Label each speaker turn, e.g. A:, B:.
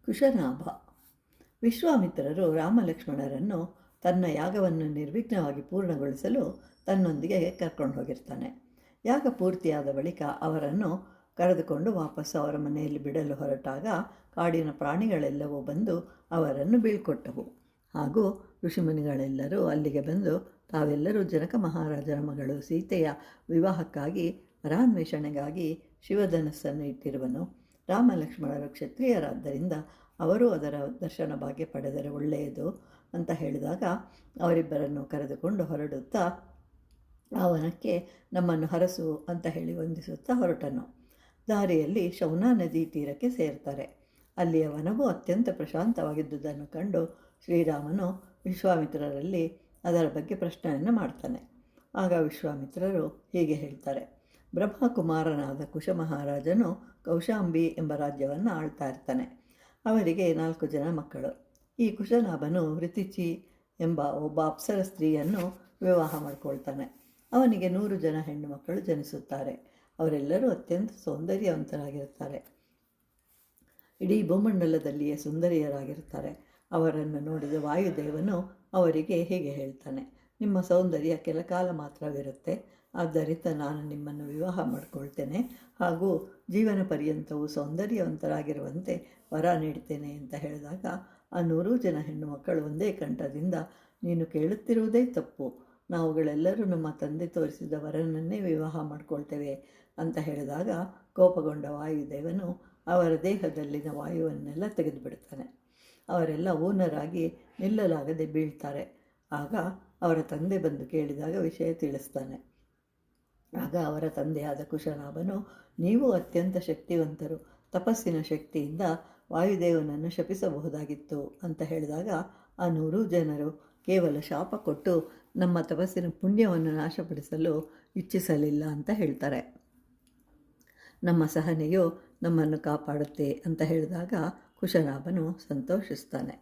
A: ಕುಶನಾಭ. ವಿಶ್ವಾಮಿತ್ರರು ರಾಮಲಕ್ಷ್ಮಣರನ್ನು ತನ್ನ ಯಾಗವನ್ನು ನಿರ್ವಿಘ್ನವಾಗಿ ಪೂರ್ಣಗೊಳಿಸಲು ತನ್ನೊಂದಿಗೆ ಕರ್ಕೊಂಡು ಹೋಗಿರ್ತಾನೆ. ಯಾಗ ಪೂರ್ತಿಯಾದ ಬಳಿಕ ಅವರನ್ನು ಕರೆದುಕೊಂಡು ವಾಪಸ್ಸು ಅವರ ಮನೆಯಲ್ಲಿ ಬಿಡಲು ಹೊರಟಾಗ ಕಾಡಿನ ಪ್ರಾಣಿಗಳೆಲ್ಲವೂ ಬಂದು ಅವರನ್ನು ಬೀಳ್ಕೊಟ್ಟವು. ಹಾಗೂ ಋಷಿಮುನಿಗಳೆಲ್ಲರೂ ಅಲ್ಲಿಗೆ ಬಂದು ತಾವೆಲ್ಲರೂ ಜನಕ ಮಹಾರಾಜರ ಮಗಳು ಸೀತೆಯ ವಿವಾಹಕ್ಕಾಗಿ ವರಾನ್ವೇಷಣೆಗಾಗಿ ಶಿವಧನಸ್ಸನ್ನು ಇಟ್ಟಿರುವನು. ರಾಮಲಕ್ಷ್ಮಣರು ಕ್ಷತ್ರಿಯರಾದ್ದರಿಂದ ಅವರು ಅದರ ದರ್ಶನ ಭಾಗ್ಯ ಪಡೆದರೆ ಒಳ್ಳೆಯದು ಅಂತ ಹೇಳಿದಾಗ ಅವರಿಬ್ಬರನ್ನು ಕರೆದುಕೊಂಡು ಹೊರಡುತ್ತಾ ಆ ವನಕ್ಕೆ ನಮ್ಮನ್ನು ಹರಸು ಅಂತ ಹೇಳಿ ವಂದಿಸುತ್ತಾ ಹೊರಟನು. ದಾರಿಯಲ್ಲಿ ಶೌನಾ ನದಿ ತೀರಕ್ಕೆ ಸೇರ್ತಾರೆ. ಅಲ್ಲಿಯ ವನವು ಅತ್ಯಂತ ಪ್ರಶಾಂತವಾಗಿದ್ದುದನ್ನು ಕಂಡು ಶ್ರೀರಾಮನು ವಿಶ್ವಾಮಿತ್ರರಲ್ಲಿ ಅದರ ಬಗ್ಗೆ ಪ್ರಶ್ನೆಯನ್ನು ಮಾಡ್ತಾನೆ. ಆಗ ವಿಶ್ವಾಮಿತ್ರರು ಹೀಗೆ ಹೇಳ್ತಾರೆ: ಬ್ರಹ್ಮಕುಮಾರನಾದ ಕುಶ ಮಹಾರಾಜನು ಕೌಶಾಂಬಿ ಎಂಬ ರಾಜ್ಯವನ್ನು ಆಳ್ತಾ ಇರ್ತಾನೆ. ಅವರಿಗೆ 4 ಜನ ಮಕ್ಕಳು. ಈ ಕುಶನಾಭನು ಋತಿಚಿ ಎಂಬ ಒಬ್ಬ ಅಪ್ಸರ ಸ್ತ್ರೀಯನ್ನು ವಿವಾಹ ಮಾಡಿಕೊಳ್ತಾನೆ. ಅವನಿಗೆ 100 ಜನ ಹೆಣ್ಣು ಮಕ್ಕಳು ಜನಿಸುತ್ತಾರೆ. ಅವರೆಲ್ಲರೂ ಅತ್ಯಂತ ಸೌಂದರ್ಯವಂತರಾಗಿರ್ತಾರೆ. ಇಡೀ ಭೂಮಂಡಲದಲ್ಲಿಯೇ ಸುಂದರಿಯರಾಗಿರ್ತಾರೆ. ಅವರನ್ನು ನೋಡಿದ ವಾಯುದೇವನು ಅವರಿಗೆ ಹೀಗೆ ಹೇಳ್ತಾನೆ: ನಿಮ್ಮ ಸೌಂದರ್ಯ ಕೆಲಕಾಲ ಮಾತ್ರವಿರುತ್ತೆ. ಆದ್ದರಿಂದ ನಾನು ನಿಮ್ಮನ್ನು ವಿವಾಹ ಮಾಡಿಕೊಳ್ತೇನೆ ಹಾಗೂ ಜೀವನ ಪರ್ಯಂತವೂ ಸೌಂದರ್ಯವಂತರಾಗಿರುವಂತೆ ವರ ನೀಡ್ತೇನೆ ಅಂತ ಹೇಳಿದಾಗ ಆ 100 ಜನ ಹೆಣ್ಣು ಮಕ್ಕಳು ಒಂದೇ ಕಂಠದಿಂದ, ನೀನು ಕೇಳುತ್ತಿರುವುದೇ ತಪ್ಪು, ನಾವುಗಳೆಲ್ಲರೂ ನಮ್ಮ ತಂದೆ ತೋರಿಸಿದ ವರನನ್ನೇ ವಿವಾಹ ಮಾಡಿಕೊಳ್ತೇವೆ ಅಂತ ಹೇಳಿದಾಗ ಕೋಪಗೊಂಡ ವಾಯುದೇವನು ಅವರ ದೇಹದಲ್ಲಿನ ವಾಯುವನ್ನೆಲ್ಲ ತೆಗೆದುಬಿಡ್ತಾನೆ. ಅವರೆಲ್ಲ ಊನರಾಗಿ ನಿಲ್ಲಲಾಗದೆ ಬೀಳ್ತಾರೆ. ಆಗ ಅವರ ತಂದೆ ಬಂದು ಕೇಳಿದಾಗ ವಿಷಯ ತಿಳಿಸ್ತಾನೆ. ಆಗ ಅವರ ತಂದೆಯಾದ ಕುಶನಾಭನು, ನೀವು ಅತ್ಯಂತ ಶಕ್ತಿವಂತರು, ತಪಸ್ಸಿನ ಶಕ್ತಿಯಿಂದ ವಾಯುದೇವನನ್ನು ಶಪಿಸಬಹುದಾಗಿತ್ತು ಅಂತ ಹೇಳಿದಾಗ ಆ 100 ಜನರು ಕೇವಲ ಶಾಪ ಕೊಟ್ಟು ನಮ್ಮ ತಪಸ್ಸಿನ ಪುಣ್ಯವನ್ನು ನಾಶಪಡಿಸಲು ಇಚ್ಛಿಸಲಿಲ್ಲ ಅಂತ ಹೇಳ್ತಾರೆ. ನಮ್ಮ ಸಹನೆಯು ನಮ್ಮನ್ನು ಕಾಪಾಡುತ್ತೆ ಅಂತ ಹೇಳಿದಾಗ ಕುಶನಾಭನು ಸಂತೋಷಿಸ್ತಾನೆ.